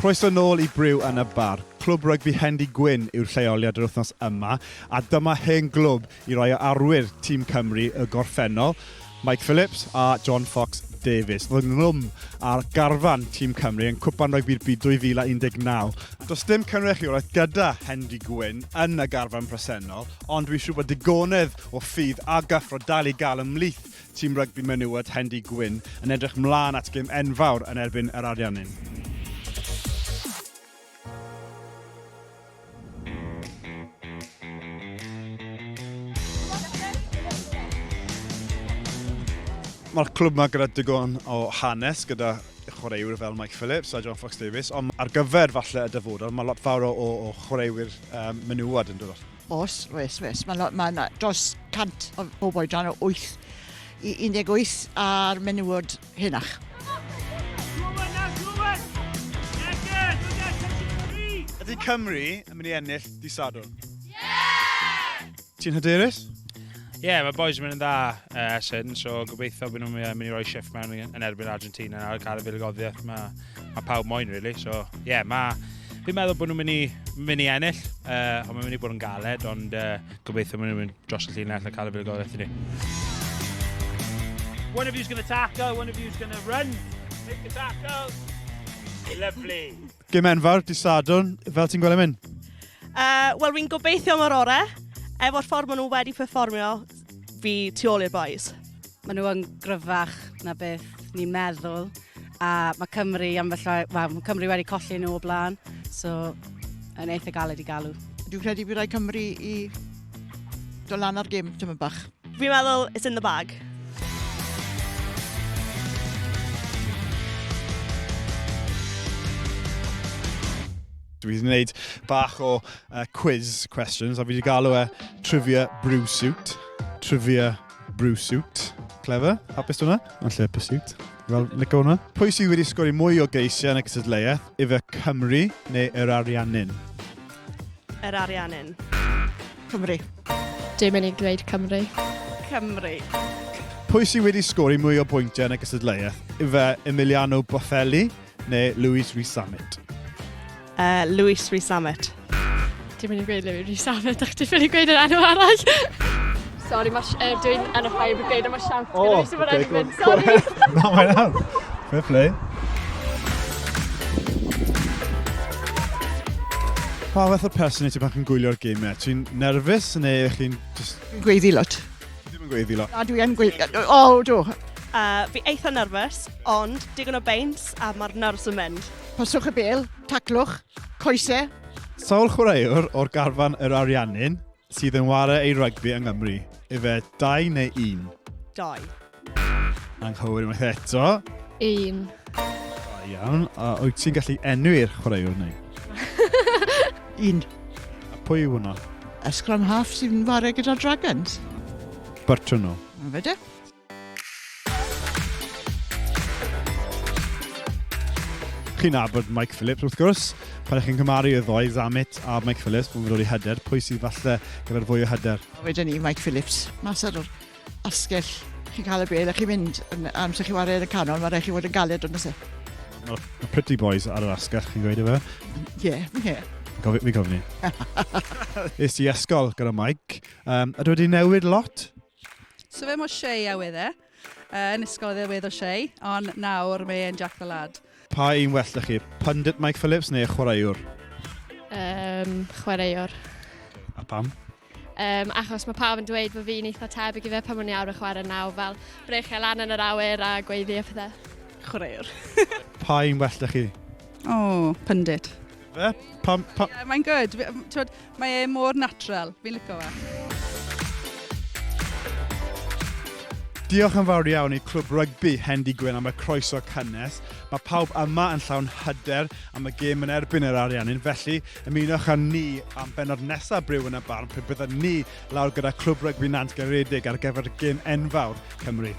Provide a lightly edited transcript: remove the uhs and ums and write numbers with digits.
Croeso nôl I Brew yn y bar. Clwb rygbi Hendy-Gwyn yw'r lleoliad yr wythnos yma, a dyma hen glwb I roi arwyr tîm Cymru y gorffennol, Mike Phillips a John Fox Davies. Roedd nhw'n ar garfan tîm Cymru yn cwpan rygbi'r byd 2019. Does dim cynrych I roedd gyda Hendy-Gwyn yn y garfan presennol, ond dwi'n siŵr bod digonedd o ffydd a gyffro dal I gael ymlith tîm rygbi menywod Hendy-Gwyn yn edrych ymlaen at gêm enfawr yn erbyn yr ariannyn. Mae'r clwb yma gyda digon o hanes gyda chwaraewyr fel Mike Phillips a John Fox Davies, ond ar gyfer falle y dyfodol, mae lot fawr o chwaraewyr menywod yn dod. Oes. Mae dros 100 o bobl dan o 8 I 18 ar menywod hynach. Ydy Cymru yn mynd I ennill dydd Sadwrn? Ti'n hyderus? Mae boys yn mynd yn dda esyn, so gobeithio bod nhw'n mynd I roi shift mewn yn erbyn Argentina ar cael y fuddugoliaeth. Mae pawb moyn, really. So, fi'n meddwl bod nhw'n mynd I ennill, ond mae'n mynd I bod yn galed, ond gobeithio bod nhw'n mynd dros y llinell a cael y fuddugoliaeth I ni. One of you's going to tackle, one of you's going to run. Make the tackle. Lovely. Gêm enfawr, dydd Sadwrn, fel ti'n gweld mynd? Wel, fi'n gobeithio am yr orau. Efo'r ffordd maen nhw wedi perfformio, fi tu ôl i'r boys. Maen nhw yn gryfach na beth ni'n meddwl, a mae Cymru wedi colli nhw o blaen, so yn eitha galed I galw. Dwi'n credu bydd rai Cymru I dod lan ar gêm tyma bach. Fi'n meddwl it's in the bag. Dwi wedi gwneud bach o quiz questions, a fi wedi galw Trivia Brew Suit. Trivia Brew Suit. Clever? Hapus hwnna? Yn lle pursuit. Fel, licio hwnna. Pwy sydd wedi sgori mwy o geisiau yn y cysadleuaeth? Ife Cymru neu yr ariannyn? Yr ariannyn. Cymru. Dwi'n mynd I dweud Cymru. Cymru. Pwy sydd wedi sgori mwy o bwyntiau yn y cysadleuaeth? Ife Emiliano Boffelli neu Lewis Rhys-Samit? Lewis Rhys-Samit. Dwi'n mynd I gweud Lewis Rhys-Samit, ac dwi'n mynd I gweud yr enw arall. Sorry, dwi'n enw ffair i gweud am y siawt. Sorry. Na, mae'n iawn. Fair play. Pa fath o person ti bach yn gwylio'r gymau? Ti'n nerfus neu chi'n just... Dwi'n gweiddi lot. Ddim yn gweiddi lot? Na, dwi'n gweiddi. O, do. Fi eitha nerfus, ond digon o beins a mae'r nyrs yn mynd. Paswch y bel, taclwch, coesau. Sawl chwaraewr o'r garfan yr ariannyn sydd yn ware ei rygbi yng Nghymru? Ife 2 neu 1? 2. Anghywir unwaith eto. 1. Iawn. A wyt ti'n gallu enwi'r chwaraewr neu? 1. A pwy yw hwnna? Ysgran half sy'n ware gyda Dragons. Bertrand nhw. Yn fede. Chi'n nabod Mike Phillips wrth gwrs. Pan chi'n cymaru y ddoi, Samit a Mike Phillips, bod yn dod I hyder, pwy sydd falle gyda'r fwy o hyder? Wedyn ni, Mike Phillips. Mas ar o'r asgell. Chi'n cael y bel a chi'n mynd amser chi wario yn y canol, mae rhaid chi fod yn galed o'n nysau. Mae pretty boys ar yr asgell, chi'n gweud efo? Ie. Fi gofni. Is I ysgol gyda Mike. Ydw wedi newid lot? So fe mo Shea a wedd yn ysgol ddiwedd o Shea, ond nawr mae'n Jack the Lad. Pa un well ych chi? Pundit Mike Phillips neu chwaraewr? Chwaraewr. A pam? Achos mae pawb yn dweud bod fi'n eitha tebyg I fe pan mwyn I awr y chwarae naw, fel brechau lan yn yr awyr a gweiddi a pethau. Chwaraewr. Pa un well ych chi? Pundit. Fe? Pam? Mae'n good. Mae mor natural. Fi'n licio fe. Diolch yn fawr iawn I Clwb rygbi Hendy-Gwyn am y croeso cynnes. Mae pawb yma yn llawn hyder am y gêm yn erbyn yr ariannyn. Felly, ymunwch â ni am benod nesaf Brew yn y barn pe byddwn ni lawr gyda Clwb rygbi Nant Garedig ar gyfer y gêm enfawr Cymru.